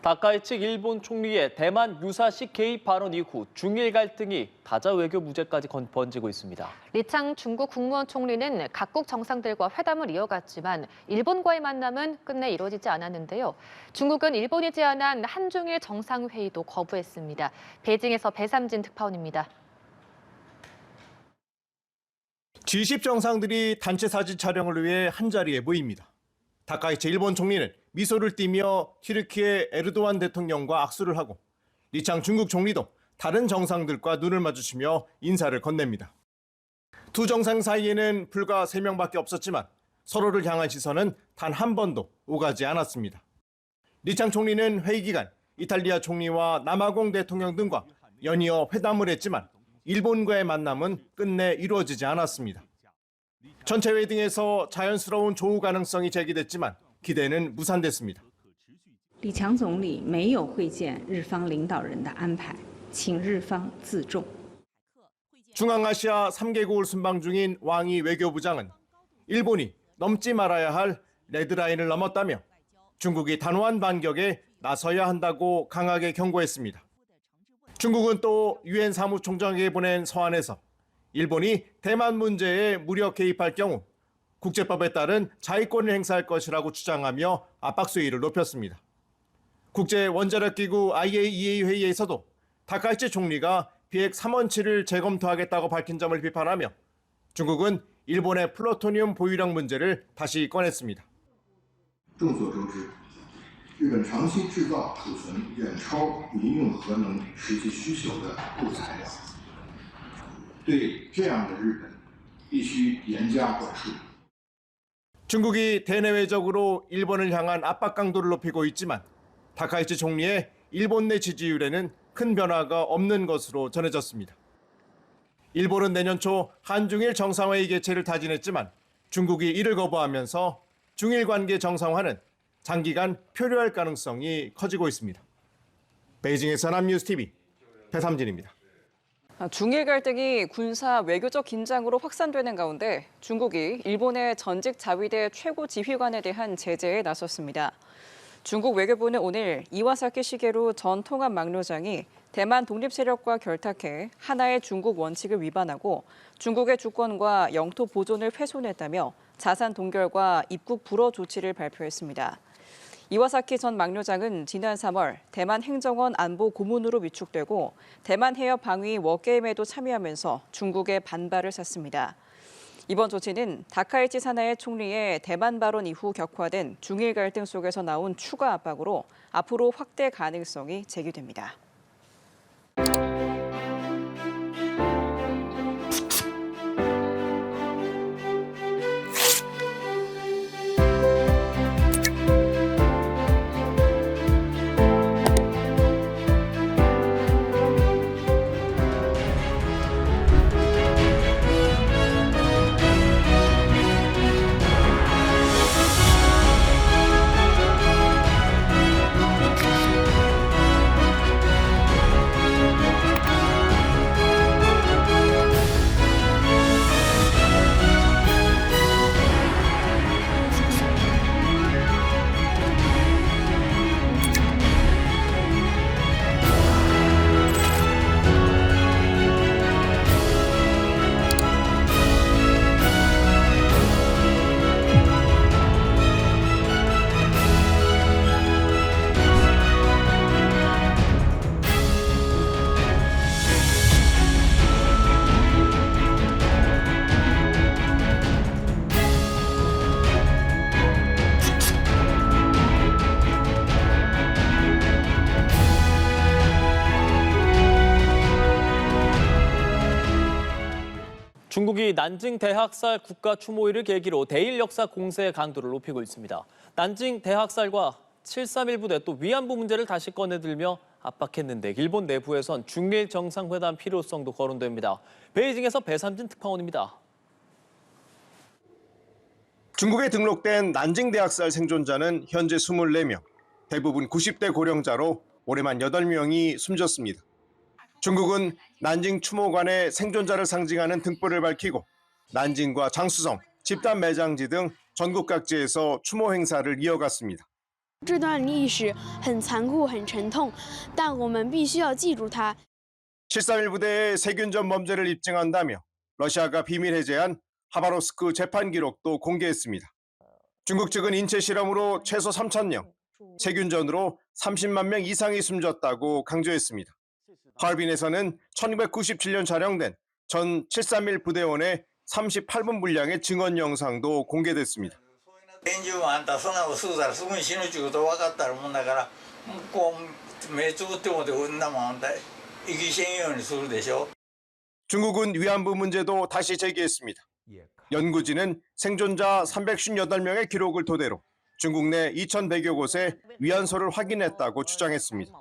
다카이 측 일본 총리의 대만 유사식 개입 발언 이후 중일 갈등이 다자 외교 무제까지 번지고 있습니다. 리창 중국 국무원 총리는 각국 정상들과 회담을 이어갔지만 일본과의 만남은 끝내 이루어지지 않았는데요. 중국은 일본이 제안한 한중일 정상회의도 거부했습니다. 베이징에서 배삼진 특파원입니다. G20 정상들이 단체 사진 촬영을 위해 한자리에 모입니다. 다카이치 일본 총리는 미소를 띠며 튀르키예 에르도안 대통령과 악수를 하고 리창 중국 총리도 다른 정상들과 눈을 마주치며 인사를 건넵니다. 두 정상 사이에는 불과 3명밖에 없었지만 서로를 향한 시선은 단 한 번도 오가지 않았습니다. 리창 총리는 회의 기간 이탈리아 총리와 남아공 대통령 등과 연이어 회담을 했지만 일본과의 만남은 끝내 이루어지지 않았습니다. 전체 회의 등에서 자연스러운 조우 가능성이 제기됐지만 기대는 무산됐습니다. 李强总理没有会见日方领导人的安排，请日方自重。 중앙아시아 3개국을 순방 중인 왕이 외교부장은 일본이 넘지 말아야 할 레드라인을 넘었다며 중국이 단호한 반격에 나서야 한다고 강하게 경고했습니다. 중국은 또 유엔 사무총장에게 보낸 서한에서 일본이 대만 문제에 무력 개입할 경우 국제법에 따른 자위권을 행사할 것이라고 주장하며 압박 수위를 높였습니다. 국제원자력기구 IAEA 회의에서도 다카이치 총리가 비핵 3원칙을 재검토하겠다고 밝힌 점을 비판하며 중국은 일본의 플루토늄 보유량 문제를 다시 꺼냈습니다. 众所周知，日本长期制造储存远超民用核能实际需求的固材料，对这样的日本必须严加管束。 중국이 대내외적으로 일본을 향한 압박 강도를 높이고 있지만 다카이치 총리의 일본 내 지지율에는 큰 변화가 없는 것으로 전해졌습니다. 일본은 내년 초 한중일 정상회의 개최를 타진했지만 중국이 이를 거부하면서 중일 관계 정상화는 장기간 표류할 가능성이 커지고 있습니다. 베이징에서 남뉴스TV 배삼진입니다. 중일 갈등이 군사 외교적 긴장으로 확산되는 가운데 중국이 일본의 전직 자위대 최고 지휘관에 대한 제재에 나섰습니다. 중국 외교부는 오늘 이와사키 시게루 전 통합 막료장이 대만 독립 세력과 결탁해 하나의 중국 원칙을 위반하고 중국의 주권과 영토 보존을 훼손했다며 자산 동결과 입국 불허 조치를 발표했습니다. 이와사키 전 막료장은 지난 3월 대만 행정원 안보 고문으로 위축되고 대만 해협 방위 워게임에도 참여하면서 중국의 반발을 샀습니다. 이번 조치는 다카이치 사나이 총리의 대만 발언 이후 격화된 중일 갈등 속에서 나온 추가 압박으로 앞으로 확대 가능성이 제기됩니다. 중국이 난징 대학살 국가 추모일을 계기로 대일 역사 공세의 강도를 높이고 있습니다. 난징 대학살과 7.3 부대 또 위안부 문제를 다시 꺼내들며 압박했는데 일본 내부에선 중일 정상회담 필요성도 거론됩니다. 베이징에서 배삼진 특파원입니다. 중국에 등록된 난징 대학살 생존자는 현재 24명, 대부분 90대 고령자로 올해만 8명이 숨졌습니다. 중국은 난징 추모관에 생존자를 상징하는 등불을 밝히고 난징과 장수성, 집단 매장지 등 전국 각지에서 추모 행사를 이어갔습니다. 这段历史很残酷、很沉痛，但我们必须要记住它。 7.31 부대의 세균전 범죄를 입증한다며 러시아가 비밀 해제한 하바롭스크 재판 기록도 공개했습니다. 중국 측은 인체 실험으로 최소 3,000명, 세균전으로 30만 명 이상이 숨졌다고 강조했습니다. 하얼빈에서는 1997년 촬영된 전 7.31 부대원의 38분 분량의 증언 영상도 공개됐습니다. 拳銃もあんたそんなことするたらすぐに死ぬちゅうこと分かったらもんだからこう目つぶってもってこんなもんあんた生きせんようにするでしょ. 중국은 위안부 문제도 다시 제기했습니다. 연구진은生존자 358명의 기록을 토대로 중국 내 2,100여 곳에 위안소를 확인했다고 주장했습니다.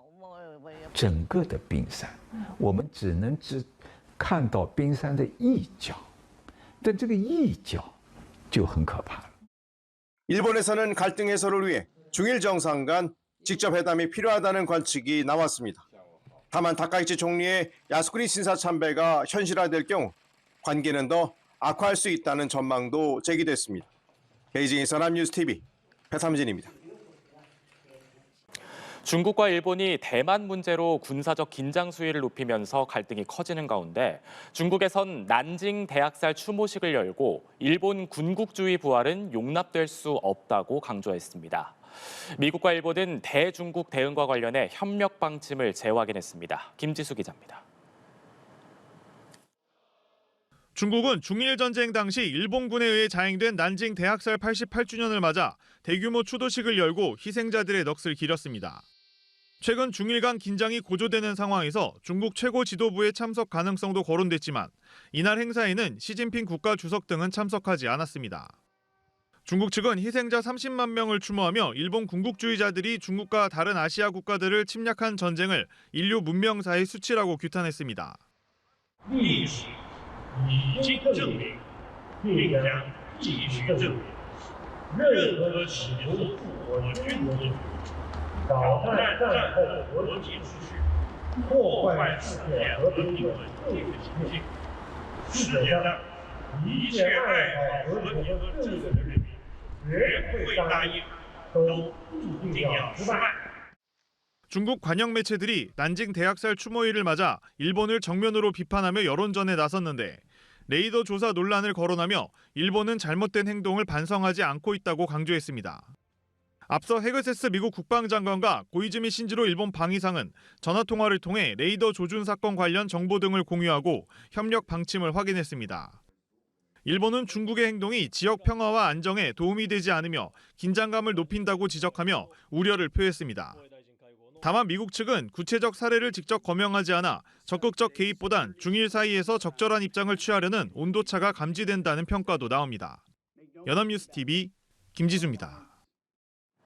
整个的冰山，我们只能看到冰山的一角，但这个一角就很可怕了。 일본에서는 갈등 해소를 위해 중일 정상 간 직접 회담이 필요하다는 관측이 나왔습니다. 다만 다카이치 총리의 야스쿠니 신사 참배가 현실화될 경우 관계는 더 악화할 수 있다는 전망도 제기됐습니다. 베이징에서 남뉴스TV 배삼진입니다. 중국과 일본이 대만 문제로 군사적 긴장 수위를 높이면서 갈등이 커지는 가운데 중국에선 난징 대학살 추모식을 열고 일본 군국주의 부활은 용납될 수 없다고 강조했습니다. 미국과 일본은 대중국 대응과 관련해 협력 방침을 재확인했습니다. 김지수 기자입니다. 중국은 중일 전쟁 당시 일본군에 의해 자행된 난징 대학살 88주년을 맞아 대규모 추도식을 열고 희생자들의 넋을 기렸습니다. 최근 중일 간 긴장이 고조되는 상황에서 중국 최고 지도부의 참석 가능성도 거론됐지만 이날 행사에는 시진핑 국가주석 등은 참석하지 않았습니다. 중국 측은 희생자 30만 명을 추모하며 일본 군국주의자들이 중국과 다른 아시아 국가들을 침략한 전쟁을 인류 문명사의 수치라고 규탄했습니다. 已经证明，并将继续证明，任何企图复国军国主义、扰乱战后国际秩序、破坏世界和平稳定的行径，世界上一切爱好和平和正义的人民绝不会答应，都注定要失败。 중국 관영 매체들이 난징 대학살 추모일을 맞아 일본을 정면으로 비판하며 여론전에 나섰는데 레이더 조사 논란을 거론하며 일본은 잘못된 행동을 반성하지 않고 있다고 강조했습니다. 앞서 헤그세스 미국 국방장관과 고이즈미 신지로 일본 방위상은 전화통화를 통해 레이더 조준 사건 관련 정보 등을 공유하고 협력 방침을 확인했습니다. 일본은 중국의 행동이 지역 평화와 안정에 도움이 되지 않으며 긴장감을 높인다고 지적하며 우려를 표했습니다. 다만 미국 측은 구체적 사례를 직접 거명하지 않아 적극적 개입보단 중일 사이에서 적절한 입장을 취하려는 온도차가 감지된다는 평가도 나옵니다. 연합뉴스TV 김지수입니다.